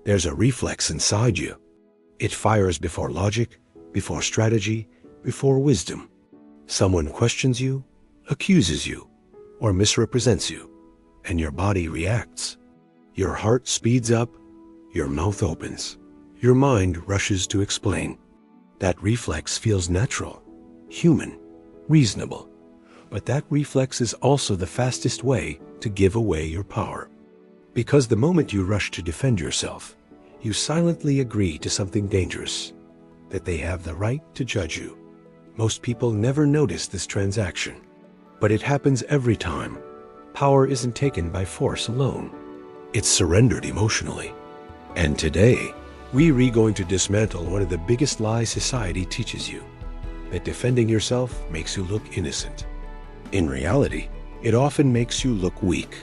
There's a reflex inside you. It fires before logic, before strategy, before wisdom. Someone questions you, accuses you, or misrepresents you, and your body reacts. Your heart speeds up, your mouth opens, your mind rushes to explain. That reflex feels natural, human, reasonable. But that reflex is also the fastest way to give away your power. Because the moment you rush to defend yourself, you silently agree to something dangerous, that they have the right to judge you. Most people never notice this transaction, but it happens every time. Power isn't taken by force alone. It's surrendered emotionally. And today, we're going to dismantle one of the biggest lies society teaches you, that defending yourself makes you look innocent. In reality, it often makes you look weak.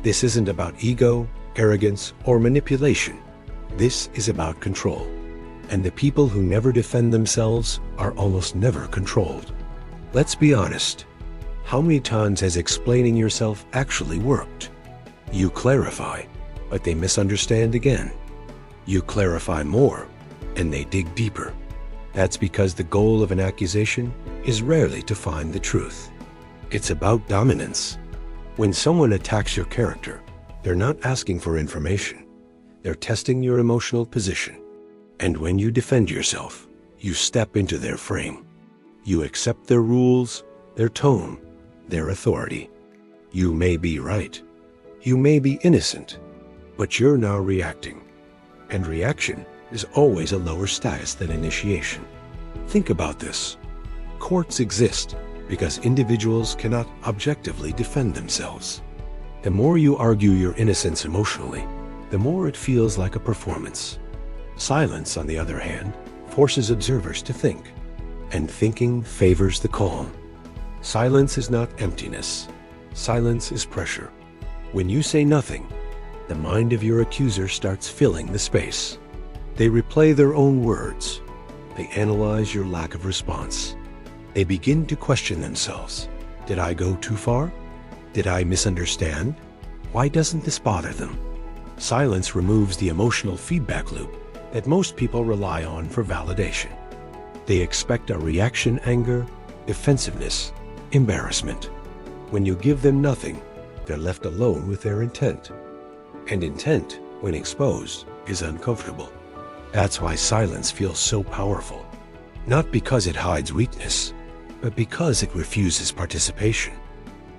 This isn't about ego, arrogance, or manipulation. This is about control. And the people who never defend themselves are almost never controlled. Let's be honest. How many times has explaining yourself actually worked? You clarify, but they misunderstand again. You clarify more, and they dig deeper. That's because the goal of an accusation is rarely to find the truth. It's about dominance. When someone attacks your character, they're not asking for information. They're testing your emotional position. And when you defend yourself, you step into their frame. You accept their rules, their tone, their authority. You may be right. You may be innocent, but you're now reacting. And reaction is always a lower status than initiation. Think about this. Courts exist because individuals cannot objectively defend themselves. The more you argue your innocence emotionally, the more it feels like a performance. Silence, on the other hand, forces observers to think, and thinking favors the calm. Silence is not emptiness. Silence is pressure. When you say nothing, the mind of your accuser starts filling the space. They replay their own words. They analyze your lack of response. They begin to question themselves. Did I go too far? Did I misunderstand? Why doesn't this bother them? Silence removes the emotional feedback loop that most people rely on for validation. They expect a reaction: anger, defensiveness, embarrassment. When you give them nothing, they're left alone with their intent. And intent, when exposed, is uncomfortable. That's why silence feels so powerful. Not because it hides weakness, but because it refuses participation.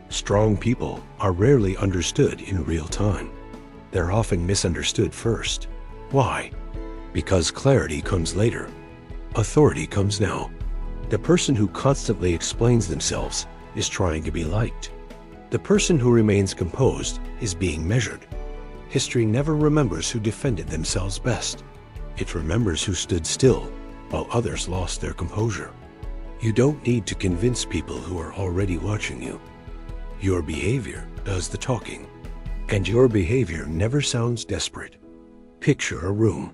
Strong people are rarely understood in real time. They're often misunderstood first. Why? Because clarity comes later. Authority comes now. The person who constantly explains themselves is trying to be liked. The person who remains composed is being measured. History never remembers who defended themselves best. It remembers who stood still while others lost their composure. You don't need to convince people who are already watching you. Your behavior does the talking. And your behavior never sounds desperate. Picture a room.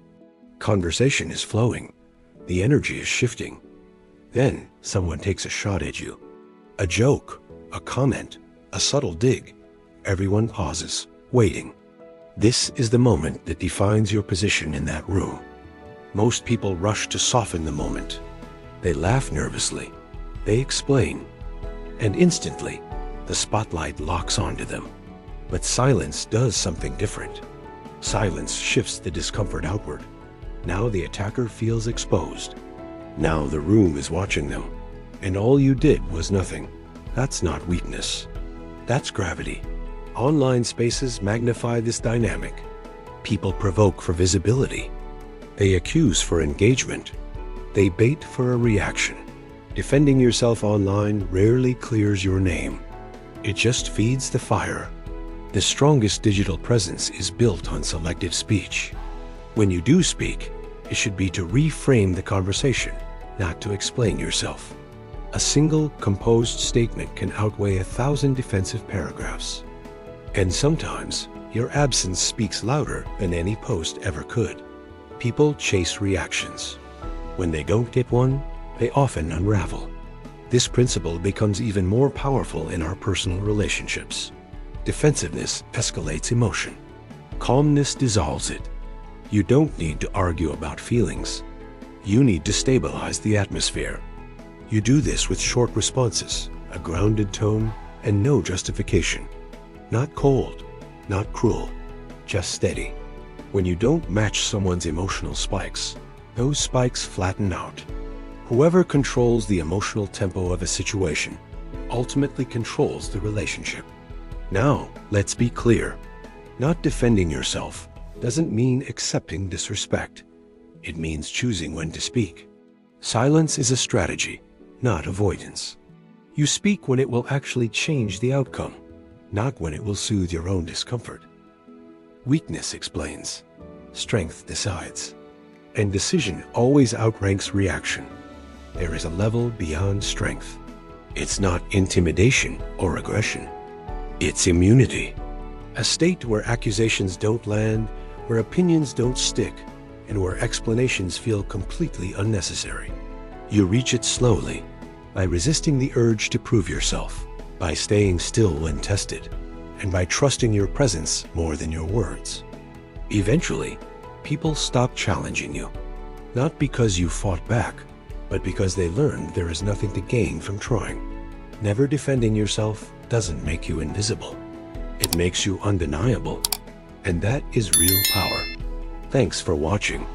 Conversation is flowing. The energy is shifting. Then someone takes a shot at you. A joke, a comment, a subtle dig. Everyone pauses, waiting. This is the moment that defines your position in that room. Most people rush to soften the moment. They laugh nervously. They explain. And instantly, the spotlight locks onto them. But silence does something different. Silence shifts the discomfort outward. Now the attacker feels exposed. Now the room is watching them. And all you did was nothing. That's not weakness. That's gravity. Online spaces magnify this dynamic. People provoke for visibility. They accuse for engagement. They bait for a reaction. Defending yourself online rarely clears your name. It just feeds the fire. The strongest digital presence is built on selective speech. When you do speak, it should be to reframe the conversation, not to explain yourself. A single, composed statement can outweigh 1,000 defensive paragraphs. And sometimes, your absence speaks louder than any post ever could. People chase reactions. When they don't get one, they often unravel. This principle becomes even more powerful in our personal relationships. Defensiveness escalates emotion. Calmness dissolves it. You don't need to argue about feelings. You need to stabilize the atmosphere. You do this with short responses, a grounded tone, and no justification. Not cold, not cruel, just steady. When you don't match someone's emotional spikes, those spikes flatten out. Whoever controls the emotional tempo of a situation ultimately controls the relationship. Now, let's be clear. Not defending yourself doesn't mean accepting disrespect. It means choosing when to speak. Silence is a strategy, not avoidance. You speak when it will actually change the outcome, not when it will soothe your own discomfort. Weakness explains. Strength decides. And decision always outranks reaction. There is a level beyond strength. It's not intimidation or aggression. It's immunity. A state where accusations don't land, where opinions don't stick, and where explanations feel completely unnecessary. You reach it slowly, by resisting the urge to prove yourself, by staying still when tested, and by trusting your presence more than your words. Eventually, people stop challenging you, not because you fought back, but because they learned there is nothing to gain from trying. Never defending yourself doesn't make you invisible. It makes you undeniable, and that is real power. Thanks for watching.